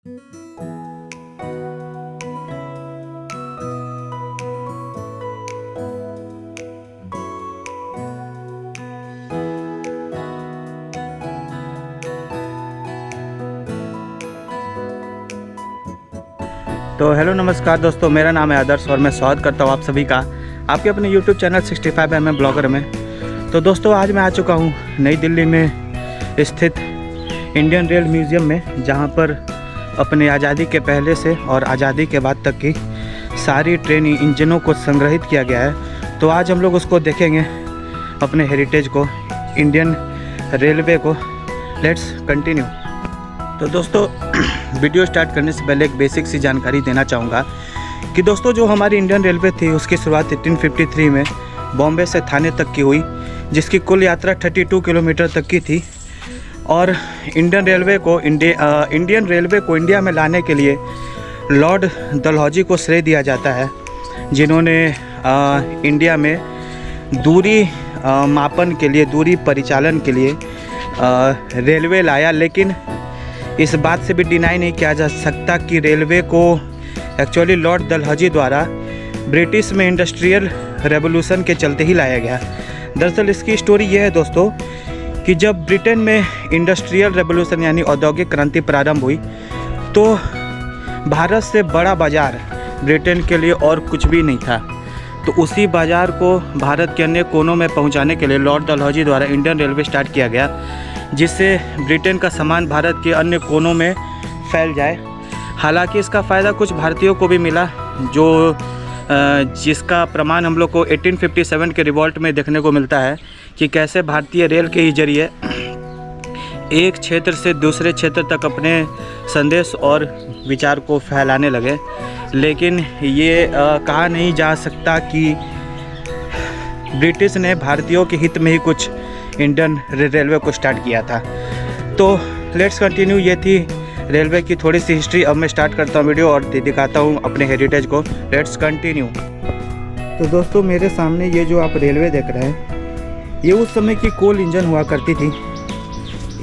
तो हेलो नमस्कार दोस्तों, मेरा नाम है आदर्श और मैं स्वागत करता हूँ आप सभी का आपके अपने YouTube चैनल 65mm ब्लॉगर में। तो दोस्तों आज मैं आ चुका हूँ नई दिल्ली में स्थित इंडियन रेल म्यूज़ियम में, जहाँ पर अपने आज़ादी के पहले से और आज़ादी के बाद तक की सारी ट्रेन इंजनों को संग्रहित किया गया है। तो आज हम लोग उसको देखेंगे, अपने हेरिटेज को, इंडियन रेलवे को। Let's continue. तो दोस्तों वीडियो स्टार्ट करने से पहले एक बेसिक सी जानकारी देना चाहूँगा कि दोस्तों जो हमारी इंडियन रेलवे थी उसकी शुरुआत 1853 में बॉम्बे से थाने तक की हुई, जिसकी कुल यात्रा 32 किलोमीटर तक की थी। और इंडियन रेलवे को इंडिया में लाने के लिए लॉर्ड डलहौजी को श्रेय दिया जाता है, जिन्होंने इंडिया में दूरी मापन के लिए, दूरी परिचालन के लिए रेलवे लाया। लेकिन इस बात से भी डिनाई नहीं किया जा सकता कि रेलवे को एक्चुअली लॉर्ड डलहौजी द्वारा ब्रिटिश में इंडस्ट्रियल रेवोल्यूशन के चलते ही लाया गया। दरअसल इसकी स्टोरी यह है दोस्तों कि जब ब्रिटेन में इंडस्ट्रियल रेवोल्यूशन यानी औद्योगिक क्रांति प्रारंभ हुई, तो भारत से बड़ा बाज़ार ब्रिटेन के लिए और कुछ भी नहीं था। तो उसी बाज़ार को भारत के अन्य कोनों में पहुंचाने के लिए लॉर्ड डलहौजी द्वारा इंडियन रेलवे स्टार्ट किया गया, जिससे ब्रिटेन का सामान भारत के अन्य कोनों में फैल जाए। हालांकि इसका फ़ायदा कुछ भारतीयों को भी मिला, जिसका प्रमाण हम लोग को 1857 के रिवॉल्ट में देखने को मिलता है कि कैसे भारतीय रेल के ही जरिए एक क्षेत्र से दूसरे क्षेत्र तक अपने संदेश और विचार को फैलाने लगे। लेकिन ये कहा नहीं जा सकता कि ब्रिटिश ने भारतीयों के हित में ही कुछ इंडियन रेलवे को स्टार्ट किया था। तो लेट्स कंटिन्यू। ये थी रेलवे की थोड़ी सी हिस्ट्री। अब मैं स्टार्ट करता हूँ वीडियो और दिखाता हूँ अपने हेरिटेज को। Let's continue. तो दोस्तों मेरे सामने ये जो आप रेलवे देख रहे हैं, ये उस समय की कोल इंजन हुआ करती थी।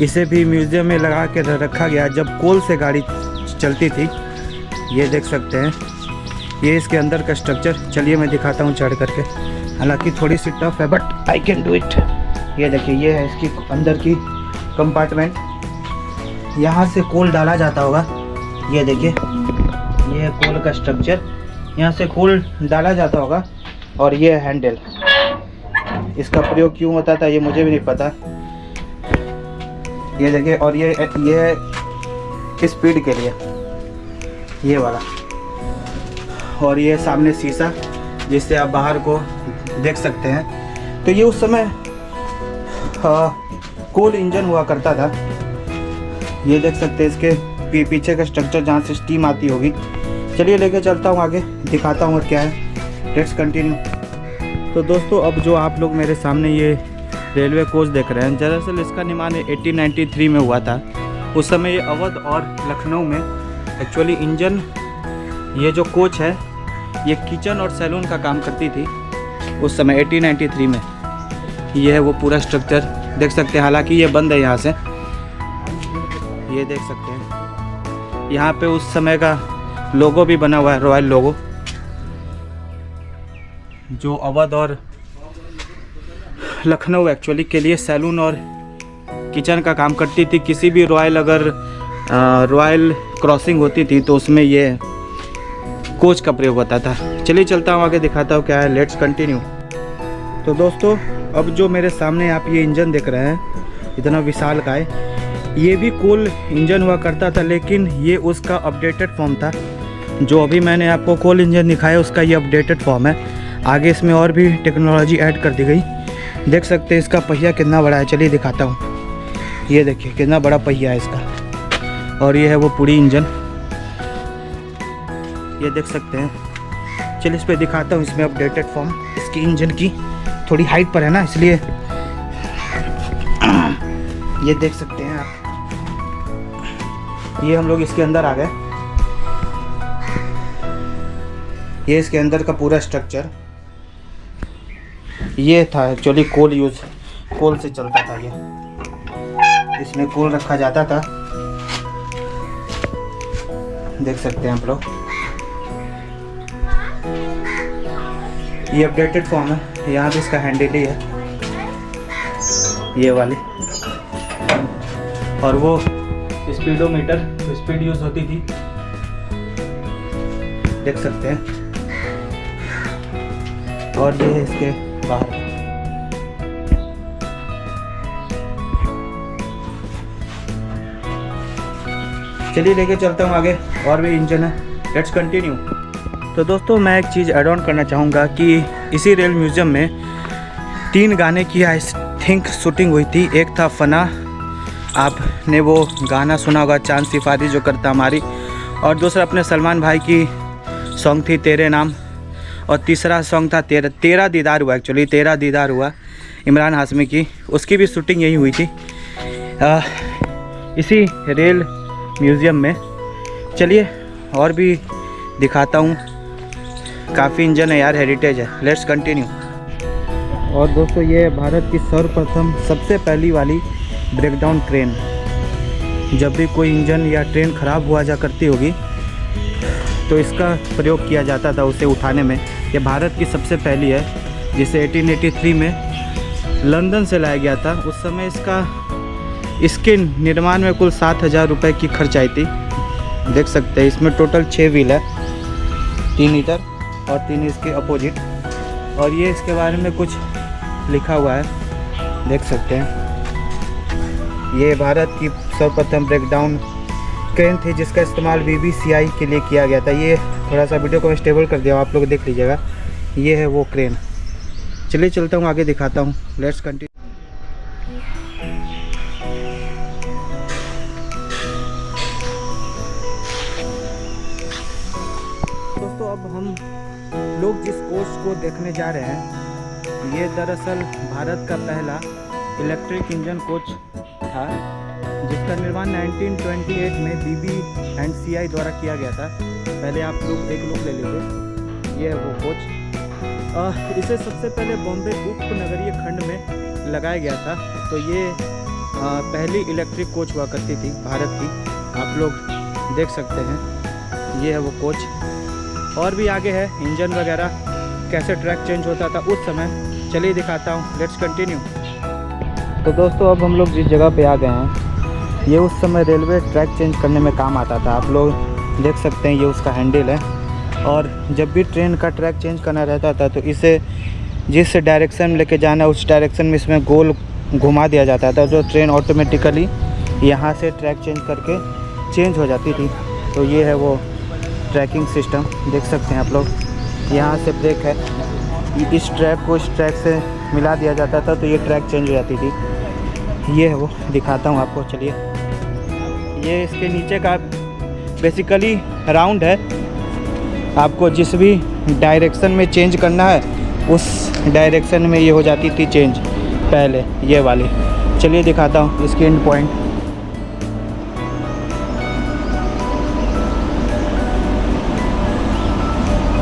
इसे भी म्यूज़ियम में लगा के रखा गया जब कोल से गाड़ी चलती थी। ये देख सकते हैं, ये इसके अंदर का स्ट्रक्चर। चलिए मैं दिखाता हूँ चढ़ करके। हालांकि थोड़ी सी टफ है but I can do it. ये देखिए, ये है इसकी अंदर की कंपार्टमेंट। यहाँ से कोल डाला जाता होगा। ये देखिए, ये है कोल का स्ट्रक्चर। यहाँ से कोल डाला जाता होगा और ये हैंडल। इसका प्रयोग क्यों होता था ये मुझे भी नहीं पता। ये देखिए, और ये स्पीड के लिए ये वाला। और ये सामने शीशा जिससे आप बाहर को देख सकते हैं। तो ये उस समय कोल इंजन हुआ करता था। ये देख सकते हैं इसके पीछे का स्ट्रक्चर, जहाँ से स्टीम आती होगी। चलिए लेके चलता हूँ आगे, दिखाता हूँ और क्या है। Let's continue. तो दोस्तों अब जो आप लोग मेरे सामने ये रेलवे कोच देख रहे हैं, दरअसल इसका निर्माण 1893 में हुआ था। उस समय ये अवध और लखनऊ में एक्चुअली इंजन, ये जो कोच है ये किचन और सैलून का काम करती थी उस समय 1893 में। ये है वो पूरा स्ट्रक्चर, देख सकते हैं। हालांकि ये बंद है यहाँ से, ये देख सकते हैं। यहाँ पे उस समय का लोगो भी बना हुआ है, रॉयल लोगो, जो अवध और लखनऊ एक्चुअली के लिए सैलून और किचन का काम करती थी। किसी भी रॉयल, अगर रॉयल क्रॉसिंग होती थी तो उसमें ये कोच का प्रयोग होता था। चलिए चलता हूँ आगे, दिखाता हूँ क्या है। Let's continue. तो दोस्तों अब जो मेरे सामने आप ये इंजन देख रहे हैं, इतना विशाल का है, ये भी कोल इंजन हुआ करता था, लेकिन ये उसका अपडेटेड फॉर्म था। जो अभी मैंने आपको कोल इंजन दिखाया उसका ये अपडेटेड फॉर्म है। आगे इसमें और भी टेक्नोलॉजी ऐड कर दी गई। देख सकते हैं इसका पहिया कितना बड़ा है। चलिए दिखाता हूँ। ये देखिए कितना बड़ा पहिया है इसका। और ये है वो पूरी इंजन, ये देख सकते हैं। चलिए इस पर दिखाता हूँ, इसमें अपडेटेड फॉर्म इसकी इंजन की। थोड़ी हाइट पर है ना, इसलिए ये देख सकते हैं आप। ये हम लोग इसके अंदर आ गए। ये इसके अंदर का पूरा स्ट्रक्चर ये था। एक्चुअली कोल से चलता था ये। इसमें कोल रखा जाता था देख सकते हैं आप लोग। ये अपडेटेड फॉर्म है, यहाँ भी इसका हैंडल ही है ये वाली, और वो स्पीडोमीटर स्पीड यूज होती थी, देख सकते हैं। और ये है इसके बाहर। चलिए लेके चलता हूँ आगे, और भी इंजन है, लेट्स कंटिन्यू। तो दोस्तों मैं एक चीज़ ऐड ऑन करना चाहूँगा कि इसी रेल म्यूज़ियम में 3 गाने की आई थिंक शूटिंग हुई थी। एक था फना, आपने वो गाना सुना होगा, चांद सिफारिश जो करता हमारी, और दूसरा अपने सलमान भाई की सॉन्ग थी तेरे नाम, और तीसरा सॉन्ग था तेरा दीदार हुआ। एक्चुअली तेरा दीदार हुआ इमरान हाशमी की, उसकी भी शूटिंग यही हुई थी इसी रेल म्यूज़ियम में। चलिए और भी दिखाता हूँ, काफ़ी इंजन है यार, हेरिटेज है। Let's continue. और दोस्तों ये भारत की सर्वप्रथम सबसे पहली वाली ब्रेकडाउन ट्रेन। जब भी कोई इंजन या ट्रेन ख़राब हुआ जा करती होगी तो इसका प्रयोग किया जाता था उसे उठाने में। ये भारत की सबसे पहली है, जिसे 1883 में लंदन से लाया गया था। उस समय इसके निर्माण में कुल 7,000 रुपये की खर्च आई थी, देख सकते हैं। इसमें टोटल 6 व्हील है, 3 इधर और 3 इसके अपोजिट, और ये इसके बारे में कुछ लिखा हुआ है, देख सकते हैं। ये भारत की सर्वप्रथम ब्रेकडाउन क्रेन थी जिसका इस्तेमाल BBCI के लिए किया गया था। ये थोड़ा सा वीडियो को मैं स्टेबल कर दिया, आप लोग देख लीजिएगा। ये है वो क्रेन। चलिए चलता हूँ आगे, दिखाता हूँ। Let's continue. दोस्तों अब हम लोग जिस कोच को देखने जा रहे हैं, ये दरअसल भारत का पहला इलेक्ट्रिक इंजन कोच था, जिसका निर्माण 1928 में BB&CI द्वारा किया गया था। पहले आप लोग एक लुक ले लीजिए, ये है वो कोच। इसे सबसे पहले बॉम्बे उपनगरीय खंड में लगाया गया था। तो ये पहली इलेक्ट्रिक कोच हुआ करती थी भारत की, आप लोग देख सकते हैं। ये है वो कोच। और भी आगे है इंजन वगैरह, कैसे ट्रैक चेंज होता था उस समय। चलिए दिखाता हूँ, लेट्स कंटिन्यू। तो दोस्तों अब हम लोग जिस जगह पे आ गए हैं, ये उस समय रेलवे ट्रैक चेंज करने में काम आता था। आप लोग देख सकते हैं, ये उसका हैंडल है। और जब भी ट्रेन का ट्रैक चेंज करना रहता था तो इसे जिस डायरेक्शन में लेके जाना उस डायरेक्शन में इसमें गोल घुमा दिया जाता था, जो ट्रेन ऑटोमेटिकली यहाँ से ट्रैक चेंज करके चेंज हो जाती थी। तो ये है वो ट्रैकिंग सिस्टम, देख सकते हैं आप लोग। यहाँ से ब्रेक है, इस ट्रैक को इस ट्रैक से मिला दिया जाता था तो ये ट्रैक चेंज हो जाती थी। ये है वो, दिखाता हूँ आपको। चलिए, ये इसके नीचे का बेसिकली राउंड है। आपको जिस भी डायरेक्शन में चेंज करना है उस डायरेक्शन में ये हो जाती थी चेंज पहले, ये वाली। चलिए दिखाता हूँ इसकी एंड पॉइंट।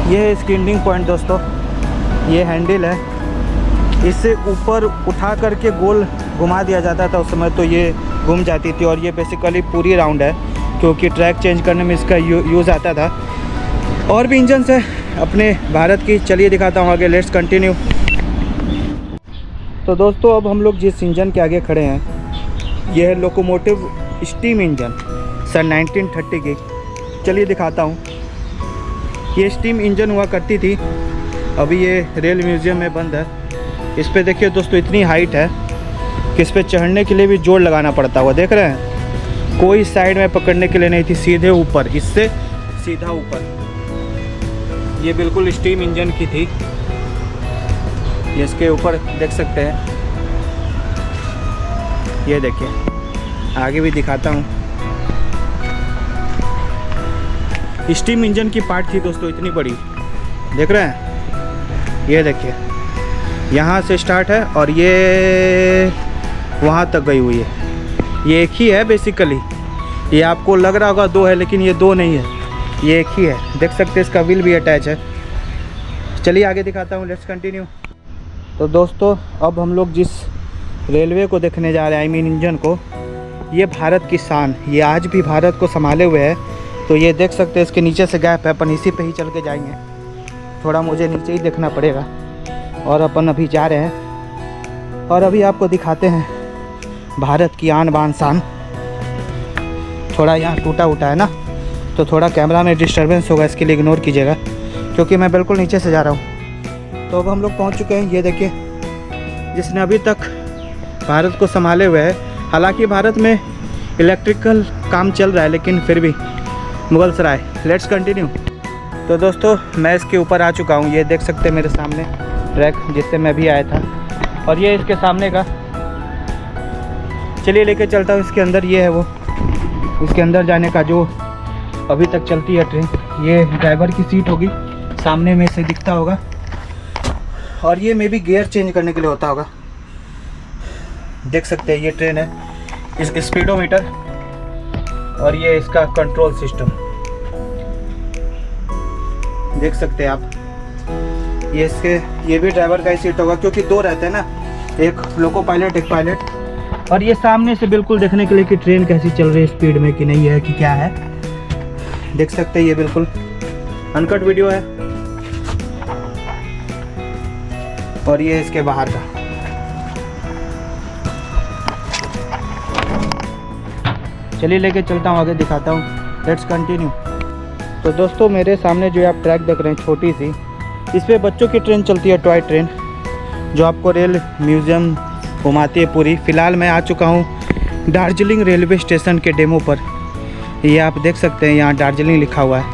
ये है इसकी एंडिंग पॉइंट दोस्तों। ये हैंडल है, इससे ऊपर उठा करके गोल घुमा दिया जाता था उस समय, तो ये घूम जाती थी। और ये बेसिकली पूरी राउंड है, क्योंकि ट्रैक चेंज करने में इसका यूज़ आता था। और भी इंजन है अपने भारत की। चलिए दिखाता हूँ आगे, लेट्स कंटिन्यू। तो दोस्तों अब हम लोग जिस इंजन के आगे खड़े हैं, यह है लोकोमोटिव स्टीम इंजन, सन 1930 की। चलिए दिखाता हूँ। ये स्टीम इंजन हुआ करती थी, अभी ये रेल म्यूज़ियम में बंद है। इस पे देखिए दोस्तों, इतनी हाइट है कि इस पे चढ़ने के लिए भी जोर लगाना पड़ता हुआ, देख रहे हैं। कोई साइड में पकड़ने के लिए नहीं थी, सीधे ऊपर, इससे सीधा ऊपर। ये बिल्कुल स्टीम इंजन की थी। ये इसके ऊपर देख सकते हैं, ये देखिए। आगे भी दिखाता हूँ। स्टीम इंजन की पार्ट थी दोस्तों, इतनी बड़ी, देख रहे हैं। ये देखिए, यहाँ से स्टार्ट है और ये वहाँ तक गई हुई है। ये एक ही है बेसिकली। ये आपको लग रहा होगा 2 है, लेकिन ये 2 नहीं है, ये एक ही है। देख सकते हैं, इसका व्हील भी अटैच है। चलिए आगे दिखाता हूँ, लेट्स कंटिन्यू। तो दोस्तों अब हम लोग जिस रेलवे को देखने जा रहे हैं, आई मीन इंजन को, ये भारत की शान, ये आज भी भारत को संभाले हुए है। तो ये देख सकते हैं इसके नीचे से गैप है, अपन इसी पे ही चल के जाएंगे। थोड़ा मुझे नीचे ही देखना पड़ेगा। और अपन अभी जा रहे हैं और अभी आपको दिखाते हैं भारत की आन बान शान। थोड़ा यहाँ टूटा उटा है ना, तो थोड़ा कैमरा में डिस्टर्बेंस होगा, इसके लिए इग्नोर कीजिएगा क्योंकि मैं बिल्कुल नीचे से जा रहा हूँ। तो अब हम लोग पहुँच चुके हैं। ये देखिए, जिसने अभी तक भारत को संभाले हुए है, हालांकि भारत में इलेक्ट्रिकल काम चल रहा है लेकिन फिर भी मुगलसराय। Let's continue. तो दोस्तों मैं इसके ऊपर आ चुका हूँ। ये देख सकते हैं मेरे सामने ट्रैक जिससे मैं भी आया था, और ये इसके सामने का। चलिए लेके चलता हूँ इसके अंदर। ये है वो, इसके अंदर जाने का जो अभी तक चलती है ट्रेन। ये ड्राइवर की सीट होगी, सामने में से दिखता होगा, और ये मे भी गियर चेंज करने के लिए होता होगा। देख सकते हैं ये ट्रेन है, इस स्पीडोमीटर, और ये इसका कंट्रोल सिस्टम देख सकते हैं आप। ये भी ड्राइवर का ही सीट होगा क्योंकि दो रहते हैं ना, एक लोको पायलट एक पायलट। और ये सामने से बिल्कुल देखने के लिए कि ट्रेन कैसी चल रही है, स्पीड में कि नहीं है कि क्या है। देख सकते हैं ये बिल्कुल अनकट वीडियो है। और ये इसके बाहर का। चलिए लेके चलता हूँ, आगे दिखाता हूँ। Let's continue. तो दोस्तों मेरे सामने जो आप ट्रैक देख रहे हैं, छोटी सी, इस पे बच्चों की ट्रेन चलती है, टॉय ट्रेन, जो आपको रेल म्यूज़ियम घुमाती है पूरी। फ़िलहाल मैं आ चुका हूँ दार्जिलिंग रेलवे स्टेशन के डेमो पर। ये आप देख सकते हैं यहाँ दार्जिलिंग लिखा हुआ है।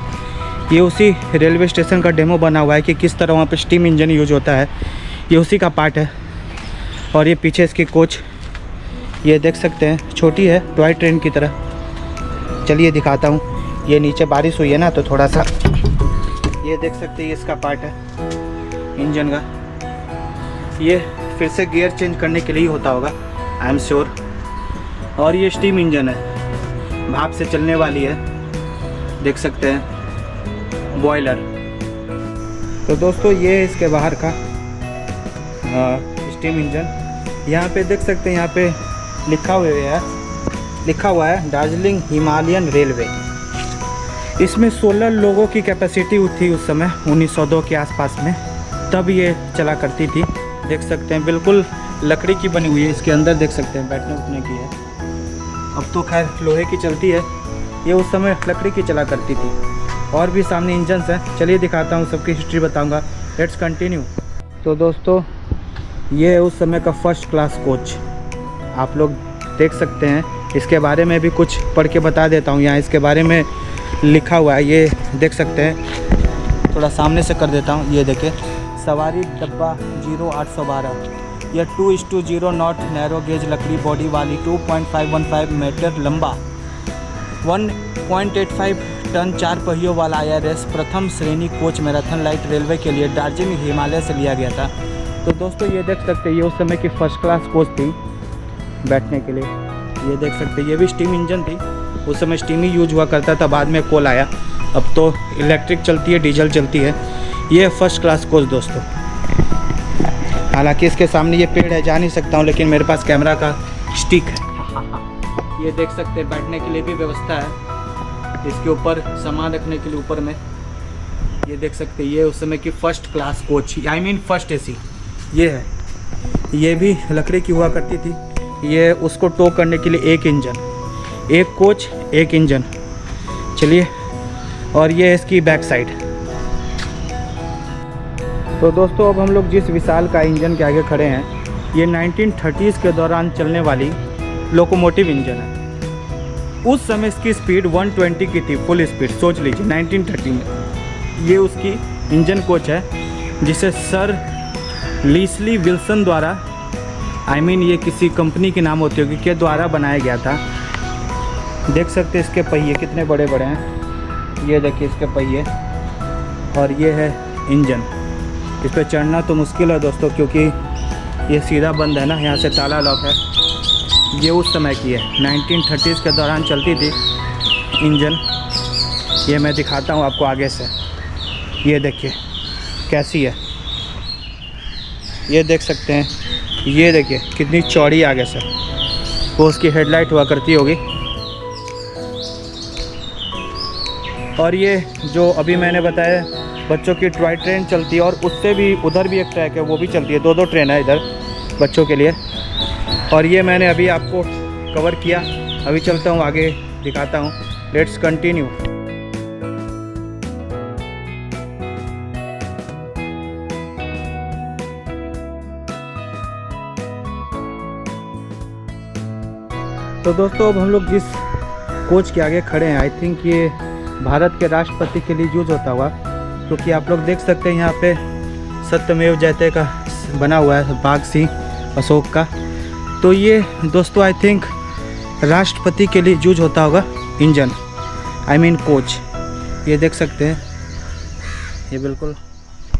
ये उसी रेलवे स्टेशन का डेमो बना हुआ है कि किस तरह वहाँ पे स्टीम इंजन यूज होता है, ये उसी का पार्ट है। और ये पीछे इसकी कोच, ये देख सकते हैं, छोटी है, टॉय ट्रेन की तरह। चलिए दिखाता हूँ। ये नीचे बारिश हुई है ना, तो थोड़ा सा ये देख सकते हैं, ये इसका पार्ट है इंजन का। ये फिर से गियर चेंज करने के लिए ही होता होगा, आई एम श्योर। और ये स्टीम इंजन है, भाप से चलने वाली है, देख सकते हैं, बॉयलर। तो दोस्तों ये इसके बाहर का स्टीम इंजन। यहाँ पे देख सकते हैं, यहाँ पे लिखा हुआ है दार्जिलिंग हिमालयन रेलवे। इसमें 16 लोगों की कैपेसिटी थी उस समय 1902 के आसपास में, तब ये चला करती थी। देख सकते हैं बिल्कुल लकड़ी की बनी हुई है, इसके अंदर देख सकते हैं बैठने उठने की है। अब तो खैर लोहे की चलती है, ये उस समय लकड़ी की चला करती थी। और भी सामने इंजन्स हैं, चलिए दिखाता हूँ, सबकी हिस्ट्री बताऊँगा। Let's continue. तो दोस्तों ये है उस समय का फर्स्ट क्लास कोच, आप लोग देख सकते हैं। इसके बारे में भी कुछ पढ़ के बता देता हूँ, यहाँ इसके बारे में लिखा हुआ है, ये देख सकते हैं। थोड़ा सामने से कर देता हूँ। ये देखिए, सवारी डब्बा 0812, यह 2:0 नॉट नैरो गेज लकड़ी बॉडी वाली 2.515 मीटर लंबा 1.85 टन 4 पहियों वाला IRS प्रथम श्रेणी कोच मैराथन लाइट रेलवे के लिए दार्जिलिंग हिमालय से लिया गया था। तो दोस्तों ये देख सकते हैं, ये उस समय की फर्स्ट क्लास कोच थी बैठने के लिए। ये देख सकते हैं, ये भी स्टीम इंजन थी, उस समय स्टीम ही यूज हुआ करता था, बाद में कोल आया, अब तो इलेक्ट्रिक चलती है, डीजल चलती है। ये फर्स्ट क्लास कोच दोस्तों। हालांकि इसके सामने ये पेड़ है, जा नहीं सकता हूँ, लेकिन मेरे पास कैमरा का स्टिक है। ये देख सकते हैं, बैठने के लिए भी व्यवस्था है, इसके ऊपर सामान रखने के लिए ऊपर में। ये देख सकते हैं, ये उस समय की first class coach, I mean first AC ये है। ये भी लकड़ी की हुआ करती थी। ये उसको टो करने के लिए एक इंजन, एक कोच एक इंजन। चलिए, और ये इसकी बैक साइड। तो दोस्तों अब हम लोग जिस विशाल का इंजन के आगे खड़े हैं, ये 1930s के दौरान चलने वाली लोकोमोटिव इंजन है। उस समय इसकी स्पीड 120 की थी, फुल स्पीड। सोच लीजिए 1930 में। ये उसकी इंजन कोच है, जिसे सर लीस्ली विल्सन द्वारा, आई मीन ये किसी कंपनी के नाम होती होगी, के द्वारा बनाया गया था। देख सकते हैं इसके पहिए कितने बड़े बड़े हैं। ये देखिए इसके पहिए, और ये है इंजन। इस पर चढ़ना तो मुश्किल है दोस्तों, क्योंकि ये सीधा बंद है ना, यहाँ से ताला लॉक है। ये उस समय की है, 1930s के दौरान चलती थी इंजन। ये मैं दिखाता हूँ आपको आगे से। ये देखिए कैसी है, ये देख सकते हैं। ये देखिए कितनी चौड़ी आगे से, वो उसकी हेडलाइट हुआ करती होगी। और ये जो अभी मैंने बताया बच्चों की टॉय ट्रेन चलती है, और उससे भी उधर भी एक ट्रैक है, वो भी चलती है। दो ट्रेन है इधर बच्चों के लिए। और ये मैंने अभी आपको कवर किया। अभी चलता हूँ आगे, दिखाता हूँ। Let's continue. तो दोस्तों अब हम लोग जिस कोच के आगे खड़े हैं, आई थिंक ये भारत के राष्ट्रपति के लिए यूज़ होता हुआ, क्योंकि आप लोग देख सकते हैं यहाँ पे सत्यमेव जयते का बना हुआ है, बाघ सिंह अशोक का। तो ये दोस्तों आई थिंक राष्ट्रपति के लिए यूज होता होगा इंजन, आई मीन कोच। ये देख सकते हैं, ये बिल्कुल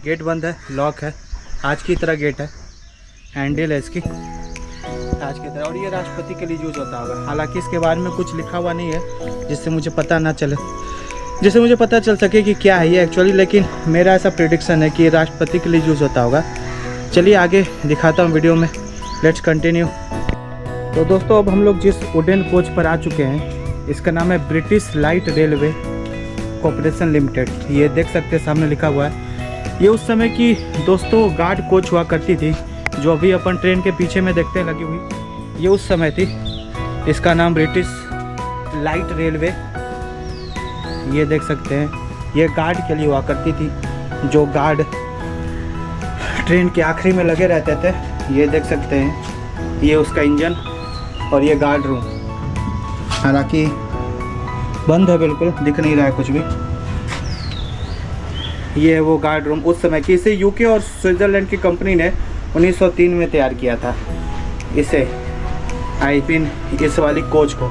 गेट बंद है, लॉक है, आज की तरह गेट है, हैंडल है इसकी आज की तरह। और ये राष्ट्रपति के लिए यूज होता होगा। हालांकि इसके बारे में कुछ लिखा हुआ नहीं है जिससे मुझे पता ना चले, जिससे मुझे पता चल सके कि क्या है ये एक्चुअली, लेकिन मेरा ऐसा प्रेडिक्शन है कि ये राष्ट्रपति के लिए यूज़ होता होगा। चलिए आगे दिखाता हूँ वीडियो में। Let's continue. तो दोस्तों अब हम लोग जिस वुडन कोच पर आ चुके हैं, इसका नाम है British light railway corporation limited. ये देख सकते हैं सामने लिखा हुआ है। ये उस समय की दोस्तों गार्ड कोच हुआ करती थी, जो अभी अपन ट्रेन के पीछे में देखते हैं लगी हुई, ये उस समय थी। इसका नाम ब्रिटिश लाइट रेलवे, ये देख सकते हैं, ये गार्ड के लिए हुआ करती थी, जो गार्ड ट्रेन के आखिरी में लगे रहते थे। ये देख सकते हैं, ये उसका इंजन और ये गार्ड रूम, हालांकि बंद है, बिल्कुल दिख नहीं रहा है कुछ भी। ये है वो गार्ड रूम उस समय की। इसे यूके और स्विट्ज़रलैंड की कंपनी ने 1903 में तैयार किया था इसे, आई मीन इस वाली कोच को।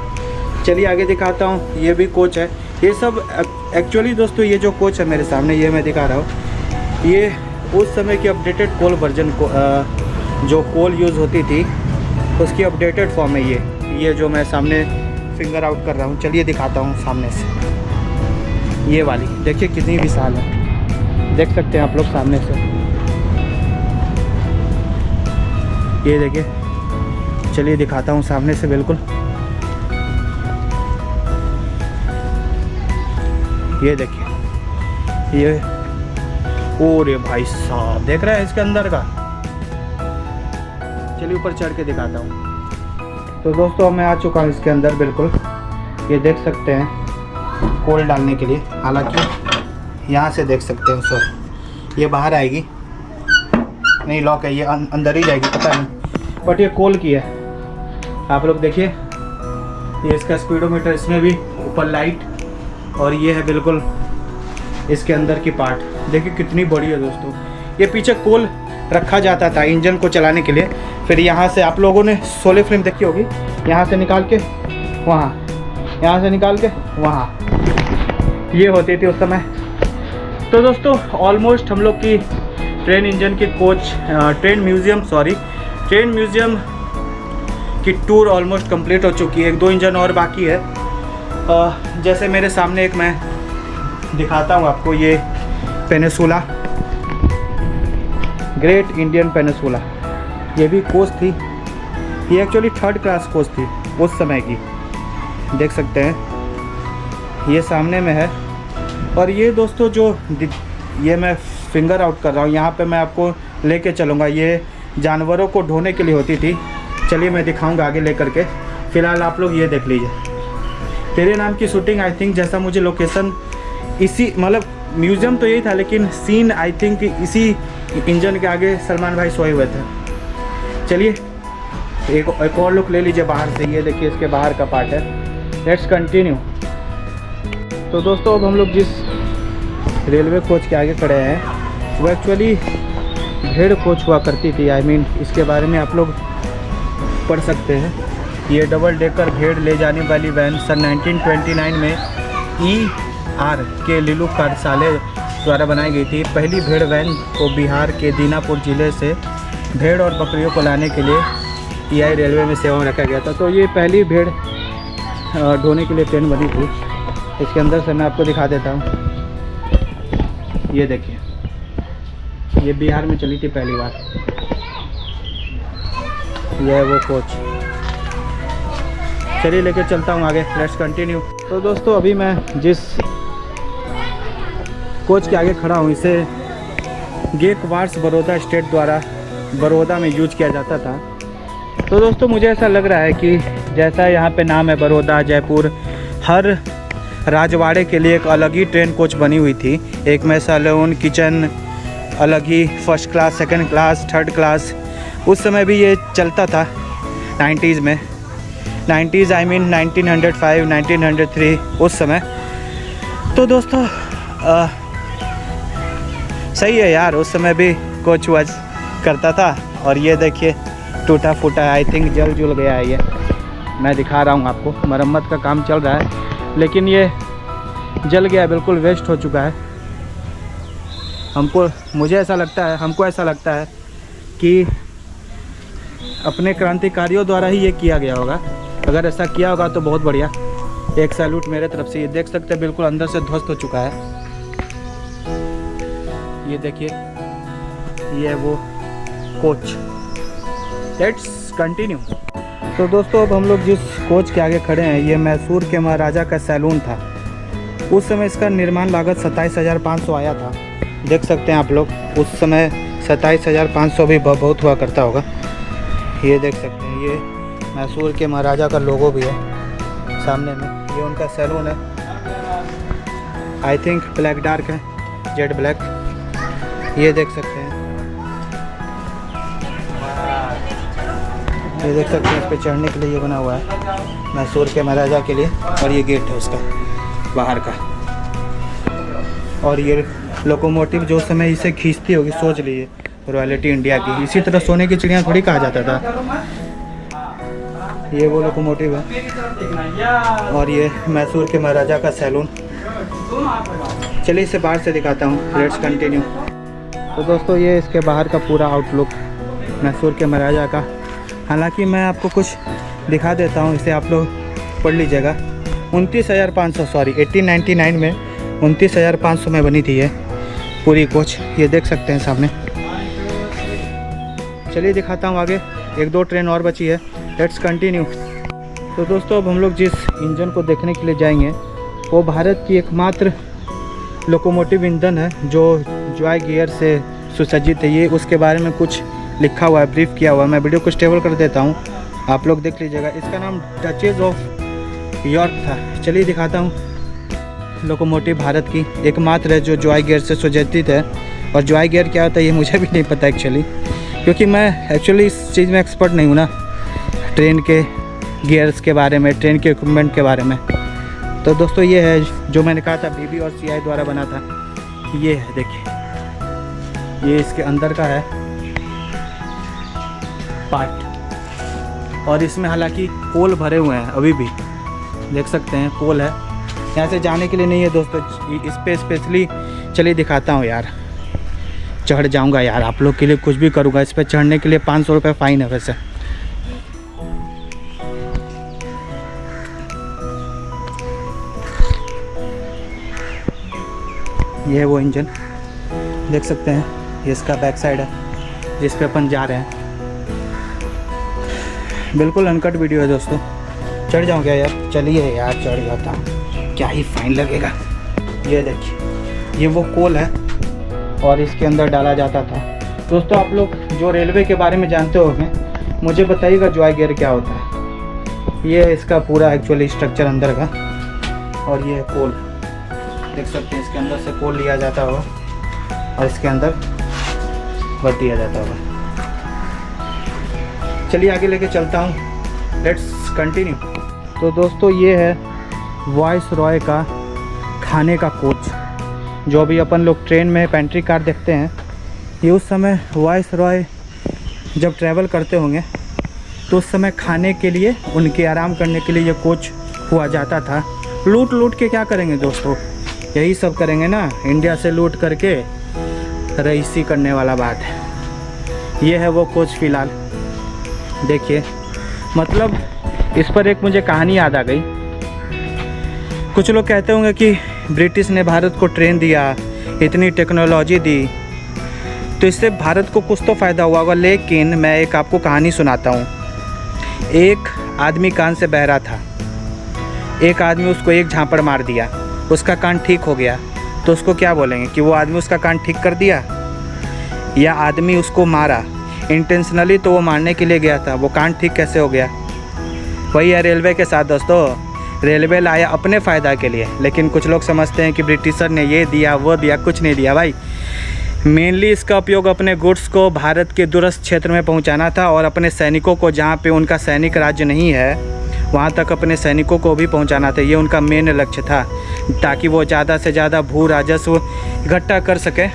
चलिए आगे दिखाता हूँ। ये भी कोच है। ये सब एक्चुअली दोस्तों ये जो कोच है मेरे सामने, ये मैं दिखा रहा हूँ, ये उस समय की अपडेटेड कोल वर्जन को जो कोल यूज़ होती थी उसकी अपडेटेड फॉर्म है ये जो मैं सामने फिंगर आउट कर रहा हूँ। चलिए दिखाता हूँ सामने से। ये वाली देखिए कितनी विशाल है, देख सकते हैं आप लोग सामने से। ये देखिए, चलिए दिखाता हूँ सामने से बिल्कुल। ये देखिए, ये ओरे भाई साहब, देख रहे हैं इसके अंदर का। चलिए ऊपर चढ़ के दिखाता हूँ। तो दोस्तों मैं आ चुका हूँ इसके अंदर बिल्कुल। ये देख सकते हैं कोल डालने के लिए, हालांकि यहाँ से देख सकते हैं, सॉरी ये बाहर आएगी, नहीं लॉक है, ये अंदर ही जाएगी पता नहीं, बट ये कोल की है। आप लोग देखिए, ये इसका स्पीडोमीटर, इसमें भी ऊपर लाइट, और ये है बिल्कुल इसके अंदर की पार्ट। देखिए कितनी बड़ी है दोस्तों। ये पीछे कोल रखा जाता था इंजन को चलाने के लिए, फिर यहाँ से आप लोगों ने सोलर फिल्म देखी होगी, यहाँ से निकाल के वहाँ, यहाँ से निकाल के वहाँ, ये होती थी उस समय। तो दोस्तों ऑलमोस्ट हम लोग की ट्रेन इंजन की कोच ट्रेन म्यूज़ियम की टूर ऑलमोस्ट कंप्लीट हो चुकी है। 1-2 इंजन और बाकी है। जैसे मेरे सामने एक मैं दिखाता हूँ आपको, ये पेनिसुला, ग्रेट इंडियन पेनिसुला, ये भी कोच थी। ये एक्चुअली 3rd क्लास कोच थी उस समय की, देख सकते हैं, ये सामने में है। और ये दोस्तों जो ये मैं फिंगर आउट कर रहा हूँ, यहाँ पे मैं आपको लेके चलूँगा। ये जानवरों को ढोने के लिए होती थी। चलिए मैं दिखाऊँगा आगे लेकर के। फ़िलहाल आप लोग ये देख लीजिए, तेरे नाम की शूटिंग आई थिंक, जैसा मुझे लोकेशन, इसी मतलब म्यूज़ियम तो यही था, लेकिन सीन आई थिंक इसी इंजन के आगे सलमान भाई सोए हुए थे। चलिए एक और लुक ले लीजिए बाहर से। ये देखिए इसके बाहर का पार्ट है। Let's continue. तो दोस्तों अब हम लोग जिस रेलवे कोच के आगे खड़े हैं, वो एक्चुअली भेड़ कोच हुआ करती थी। आई मीन इसके बारे में आप लोग पढ़ सकते हैं। ये डबल डेकर भेड़ ले जाने वाली वैन सन 1929 में ER के लिलू कार्यशाला द्वारा बनाई गई थी। पहली भेड़ वैन को बिहार के दीनापुर ज़िले से भेड़ और बकरियों को लाने के लिए EI रेलवे में सेवा में रखा गया था। तो ये पहली भेड़ ढोने के लिए ट्रेन बनी थी। इसके अंदर से मैं आपको दिखा देता हूँ। ये देखिए, ये बिहार में चली थी पहली बार। यह है वो कोच। चलिए लेके चलता हूँ आगे। Let's continue. तो दोस्तों अभी मैं जिस कोच के आगे खड़ा हूँ, इसे गेकवार्स बड़ौदा स्टेट द्वारा बड़ौदा में यूज किया जाता था। तो दोस्तों मुझे ऐसा लग रहा है कि जैसा यहाँ पे नाम है बड़ौदा, जयपुर, हर राजवाड़े के लिए एक अलग ही ट्रेन कोच बनी हुई थी। एक में सैलून, किचन, अलग ही first class, second class, third class. उस समय भी ये चलता था 90s में, 90s आई मीन 1905, 1903 उस समय। तो दोस्तों सही है यार, उस समय भी कोच वॉच करता था। और ये देखिए टूटा फूटा, आई थिंक जल जुल गया है ये। मैं दिखा रहा हूँ आपको, मरम्मत का काम चल रहा है, लेकिन ये जल गया, बिल्कुल वेस्ट हो चुका है। हमको ऐसा लगता है कि अपने क्रांतिकारियों द्वारा ही ये किया गया होगा। अगर ऐसा किया होगा तो बहुत बढ़िया, एक सैल्यूट मेरे तरफ से। ये देख सकते हैं बिल्कुल अंदर से ध्वस्त हो चुका है। ये देखिए, ये है वो कोच। Let's continue. तो दोस्तों अब हम लोग जिस कोच के आगे खड़े हैं, ये मैसूर के महाराजा का सैलून था। उस समय इसका निर्माण लागत 27,500 आया था। देख सकते हैं आप लोग, उस समय 27,500 भी बहुत हुआ करता होगा। ये देख सकते हैं, ये मैसूर के महाराजा का लोगो भी है सामने में। ये उनका सैलून है, आई थिंक ब्लैक डार्क है, जेड ब्लैक। ये देख सकते हैं, ये देख सकते हैं, इस पे चढ़ने के लिए ये बना हुआ है मैसूर के महाराजा के लिए। और ये गेट है उसका बाहर का। और ये लोकोमोटिव जो समय इसे खींचती होगी, सोच लीजिए, रॉयल्टी इंडिया की। इसी तरह सोने की चिड़िया थोड़ी कहा जाता था। ये वो लोकोमोटिव है और ये मैसूर के महाराजा का सैलून। चलिए इसे बाहर से दिखाता हूँ, लेट्स कंटिन्यू। तो दोस्तों ये इसके बाहर का पूरा आउटलुक मैसूर के महाराजा का। हालांकि मैं आपको कुछ दिखा देता हूँ, इसे आप लोग पढ़ लीजिएगा। 29,500 सॉरी 1899 में 29,500 में बनी थी ये पूरी कोच। ये देख सकते हैं सामने। चलिए दिखाता हूँ आगे, 1-2 ट्रेन और बची है, लेट्स कंटिन्यू। तो दोस्तों अब हम लोग जिस इंजन को देखने के लिए जाएंगे वो भारत की एकमात्र लोकोमोटिव इंजन है जो जॉय गियर से सुसज्जित है। ये उसके बारे में कुछ लिखा हुआ है, ब्रीफ किया हुआ है। मैं वीडियो को स्टेबल कर देता हूँ, आप लोग देख लीजिएगा। इसका नाम डचेस ऑफ यॉर्क था। चलिए दिखाता हूँ। लोकोमोटिव भारत की एकमात्र है जो जॉय गियर से सुसज्जित है। और जॉय गियर क्या होता है ये मुझे भी नहीं पता एक्चुअली, क्योंकि मैं एक्चुअली इस चीज़ में एक्सपर्ट नहीं हूँ ना, ट्रेन के गियर्स के बारे में, ट्रेन के इक्विपमेंट के बारे में। तो दोस्तों ये है जो मैंने कहा था बीबी और सीआई द्वारा बना था। ये है देखिए, ये इसके अंदर का है पार्ट। और इसमें हालांकि पोल भरे हुए हैं, अभी भी देख सकते हैं पोल है। यहाँ से जाने के लिए नहीं है दोस्तों, इस पे स्पेशली चलिए दिखाता हूँ यार। चढ़ जाऊँगा यार, आप लोग के लिए कुछ भी करूँगा। इस पर चढ़ने के लिए 500 रुपये फ़ाइन है वैसे। ये है वो इंजन, देख सकते हैं। ये इसका बैक साइड है जिस पे अपन जा रहे हैं। बिल्कुल अनकट वीडियो है दोस्तों। चढ़ जाऊँ क्या यार? चलिए यार चढ़ जाता हूँ, क्या ही फाइन लगेगा। ये देखिए, ये वो कोल है और इसके अंदर डाला जाता था। दोस्तों आप लोग जो रेलवे के बारे में जानते होंगे, मुझे बताइएगा जॉय गियर क्या होता है। ये इसका पूरा एक्चुअली स्ट्रक्चर अंदर का। और ये कोल देख सकते हैं, इसके अंदर से कोल लिया जाता होगा और इसके अंदर भर दिया जाता होगा। चलिए आगे लेके चलता हूँ, लेट्स कंटिन्यू। तो दोस्तों ये है वॉइस रॉय का खाने का कोच, जो भी अपन लोग ट्रेन में पेंट्री कार देखते हैं। ये उस समय वॉइस रॉय जब ट्रैवल करते होंगे तो उस समय खाने के लिए, उनके आराम करने के लिए ये कोच हुआ जाता था। लूट के क्या करेंगे दोस्तों, यही सब करेंगे ना, इंडिया से लूट करके रईसी करने वाला बात है। ये है वो कोच फ़िलहाल देखिए। मतलब इस पर एक मुझे कहानी याद आ गई। कुछ लोग कहते होंगे कि ब्रिटिश ने भारत को ट्रेन दिया, इतनी टेक्नोलॉजी दी, तो इससे भारत को कुछ तो फ़ायदा हुआ होगा। लेकिन मैं एक आपको कहानी सुनाता हूँ। एक आदमी कान से बहरा था, एक आदमी उसको एक झापड़ मार दिया, उसका कान ठीक हो गया। तो उसको क्या बोलेंगे कि वो आदमी उसका कान ठीक कर दिया या आदमी उसको मारा इंटेंशनली, तो वो मारने के लिए गया था, वो कान ठीक कैसे हो गया? वही है रेलवे के साथ दोस्तों, रेलवे लाया अपने फ़ायदा के लिए, लेकिन कुछ लोग समझते हैं कि ब्रिटिशर ने ये दिया वो दिया, कुछ नहीं दिया भाई। मेनली इसका उपयोग अपने गुड्स को भारत के दूरस्थ क्षेत्र में पहुंचाना था और अपने सैनिकों को, जहां पे उनका सैनिक राज्य नहीं है वहां तक अपने सैनिकों को भी पहुंचाना था। ये उनका मेन लक्ष्य था, ताकि वो ज़्यादा से ज़्यादा भू राजस्व इकट्ठा कर सके,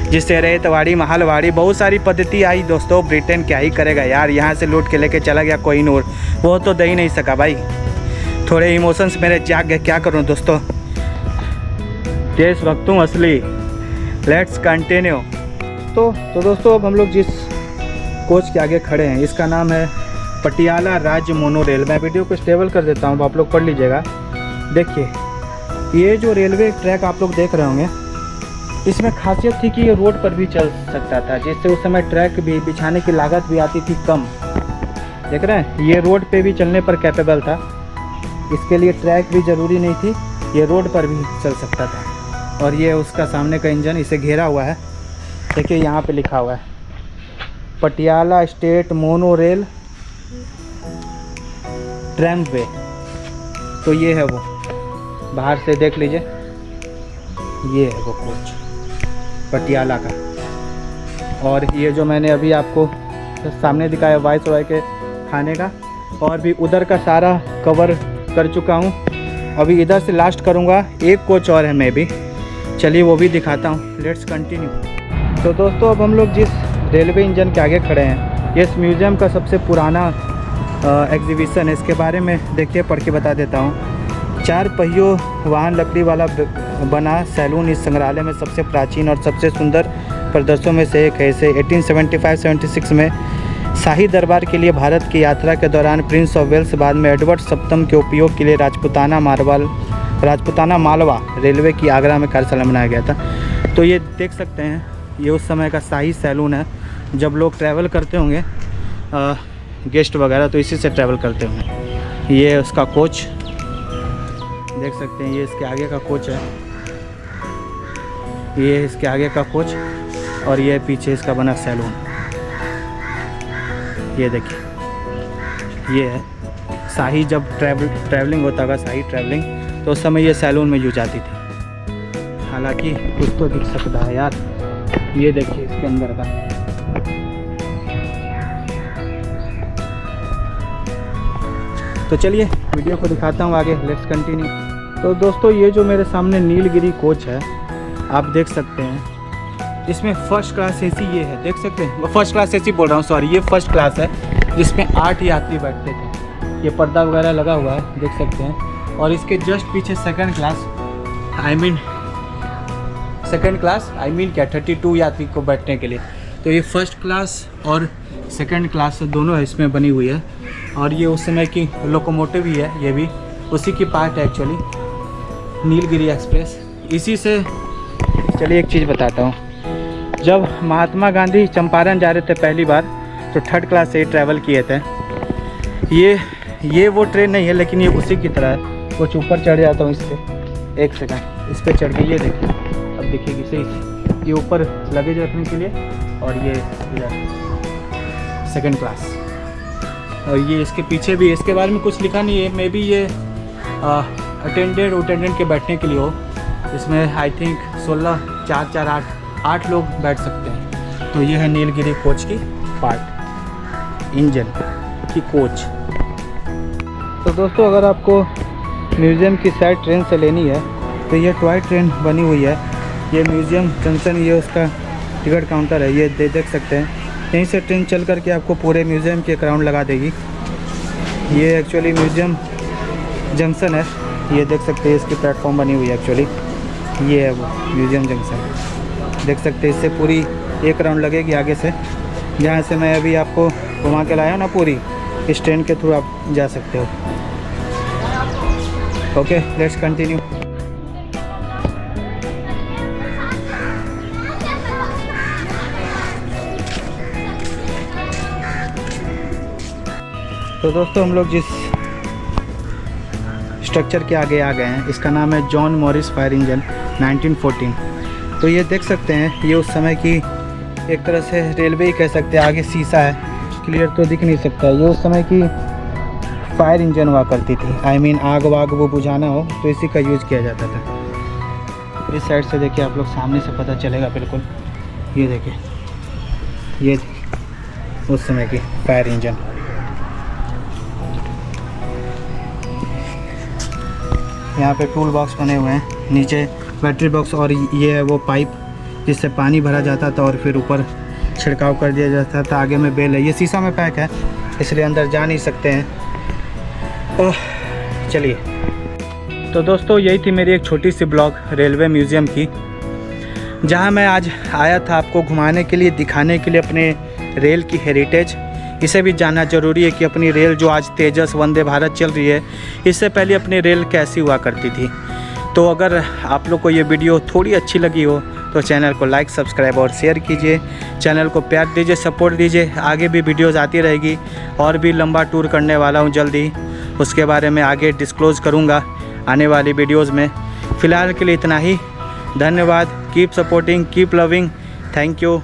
जिससे रेतवाड़ी महलवाड़ी बहुत सारी पद्धति आई दोस्तों। ब्रिटेन क्या ही करेगा यार, यहाँ से लूट के लेके चला गया कोहिनूर, वो तो दे ही नहीं सका भाई। थोड़े इमोशंस मेरे जाग गए, क्या करूँ दोस्तों, देशभक्त हूँ असली। Let's continue. तो दोस्तों अब हम लोग जिस कोच के आगे खड़े हैं इसका नाम है पटियाला राज्य मोनो रेल। मैं वीडियो को स्टेबल कर देता हूँ, आप लोग पढ़ लीजिएगा। देखिए ये जो रेलवे ट्रैक आप लोग देख रहे होंगे, इसमें खासियत थी कि ये रोड पर भी चल सकता था, जिससे उस समय ट्रैक भी बिछाने की लागत भी आती थी कम। देख रहे हैं, ये रोड पे भी चलने पर कैपेबल था, इसके लिए ट्रैक भी ज़रूरी नहीं थी, ये रोड पर भी चल सकता था। और ये उसका सामने का इंजन इसे घेरा हुआ है, देखिए यहाँ पे लिखा हुआ है Patiala state mono rail tramway. तो ये है वो, बाहर से देख लीजिए, ये है वो कोच पटियाला का। और ये जो मैंने अभी आपको सामने दिखाया वाइसरॉय के खाने का, और भी उधर का सारा कवर कर चुका हूँ। अभी इधर से लास्ट करूँगा, एक कोच और है मैं भी, चलिए वो भी दिखाता हूँ। Let's continue. तो दोस्तों अब हम लोग जिस रेलवे इंजन के आगे खड़े हैं, ये इस म्यूज़ियम का सबसे पुराना एग्जीबिशन है। इसके बारे में देखिए, पढ़ के बता देता हूँ। 4 पहियों वाहन लकड़ी वाला बना सैलून इस संग्रहालय में सबसे प्राचीन और सबसे सुंदर प्रदर्शनों में से एक है। इसे 1875-76 में शाही दरबार के लिए भारत की यात्रा के दौरान प्रिंस ऑफ वेल्स, बाद में एडवर्ड सप्तम के उपयोग के लिए राजपुताना मालवा रेलवे की आगरा में कार्यशाला बनाया गया था। तो ये देख सकते हैं, ये उस समय का शाही सैलून है। जब लोग ट्रैवल करते होंगे गेस्ट वगैरह, तो इसी से ट्रैवल करते होंगे। ये उसका कोच देख सकते हैं, ये इसके आगे का कोच है, ये इसके आगे का कोच, और ये पीछे इसका बना सैलून। ये देखिए, ये है शाही, जब ट्रैवलिंग होता होगा, शाही ट्रैवलिंग, तो उस समय ये सैलून में यूज आती थी। हालांकि कुछ तो दिख सकता है यार, ये देखिए इसके अंदर का। तो चलिए वीडियो को दिखाता हूँ आगे, लेट्स कंटिन्यू। तो दोस्तों ये जो मेरे सामने नीलगिरी कोच है, आप देख सकते हैं, इसमें फर्स्ट क्लास एसी ये है, देख सकते हैं, फर्स्ट क्लास एसी बोल रहा हूँ, सॉरी, ये फर्स्ट क्लास है जिसमें 8 यात्री बैठते थे। ये पर्दा वगैरह लगा हुआ है, देख सकते हैं। और इसके जस्ट पीछे सेकंड क्लास, आई मीन क्या 32 यात्री को बैठने के लिए। तो ये फर्स्ट क्लास और सेकंड क्लास दोनों इसमें बनी हुई है। और ये उस समय की लोकोमोटिव ही है, ये भी उसी की पार्ट है एक्चुअली, नीलगिरी एक्सप्रेस। इसी से चलिए एक चीज़ बताता हूँ, जब महात्मा गांधी चंपारण जा रहे थे पहली बार, तो 3rd क्लास से ट्रैवल किए थे। ये वो ट्रेन नहीं है, लेकिन ये उसी की तरह है। कुछ ऊपर चढ़ जाता हूँ इससे, एक सेकंड, इस पर चढ़ के, ये देखिए अब दिखेगी सही से, ये ऊपर लगेज रखने के लिए, और ये सेकंड क्लास। और ये इसके पीछे भी, इसके बारे में कुछ लिखा नहीं है, मे बी ये अटेंडेंट के बैठने के लिए हो। इसमें आई थिंक 16, 4, 4, 8 लोग बैठ सकते हैं। तो ये है नीलगिरी कोच की पार्ट, इंजन की कोच। तो दोस्तों अगर आपको म्यूज़ियम की साइड ट्रेन से लेनी है, तो ये टॉय ट्रेन बनी हुई है। ये म्यूज़ियम जंक्शन, ये उसका टिकट काउंटर है, ये देख सकते हैं। यहीं से ट्रेन चल करके आपको पूरे म्यूज़ियम के राउंड लगा देगी। ये एक्चुअली म्यूज़ियम जंक्शन है, ये देख सकते हैं, इसकी प्लेटफॉर्म बनी हुई है एक्चुअली, ये है वो म्यूज़ियम जंक्शन। देख सकते हैं, इससे पूरी एक राउंड लगेगी आगे से, जहाँ से मैं अभी आपको घुमा के लाया हूँ ना, पूरी इस ट्रेन के थ्रू आप जा सकते हो। Okay, let's continue. तो दोस्तों हम लोग जिस स्ट्रक्चर के आगे आ गए हैं, इसका नाम है जॉन मॉरिस फायर इंजन। 1914। तो ये देख सकते हैं, ये उस समय की एक तरह से रेलवे ही कह सकते हैं। आगे शीशा है, क्लियर तो दिख नहीं सकता। ये उस समय की फायर इंजन हुआ करती थी। आग वाग वो बुझाना हो तो इसी का यूज़ किया जाता था। इस साइड से देखिए आप लोग, सामने से पता चलेगा बिल्कुल। ये देखिए, ये थी उस समय की फायर इंजन। यहाँ पे टूल बॉक्स बने हुए हैं, नीचे बैटरी बॉक्स, और ये है वो पाइप जिससे पानी भरा जाता था और फिर ऊपर छिड़काव कर दिया जाता था। आगे में बेल है, ये शीशा में पैक है इसलिए अंदर जा नहीं सकते हैं। चलिए, तो दोस्तों यही थी मेरी एक छोटी सी ब्लॉग रेलवे म्यूज़ियम की, जहां मैं आज आया था आपको घुमाने के लिए, दिखाने के लिए अपने रेल की हेरिटेज। इसे भी जानना ज़रूरी है कि अपनी रेल जो आज तेजस वंदे भारत चल रही है, इससे पहले अपनी रेल कैसी हुआ करती थी। तो अगर आप लोग को ये वीडियो थोड़ी अच्छी लगी हो तो चैनल को लाइक, सब्सक्राइब और शेयर कीजिए। चैनल को प्यार दीजिए, सपोर्ट दीजिए। आगे भी वीडियोज़ आती रहेगी, और भी लंबा टूर करने वाला हूँ जल्दी, उसके बारे में आगे डिस्क्लोज़ करूँगा आने वाली वीडियोज़ में। फ़िलहाल के लिए इतना ही। धन्यवाद। Keep supporting, keep loving. Thank you.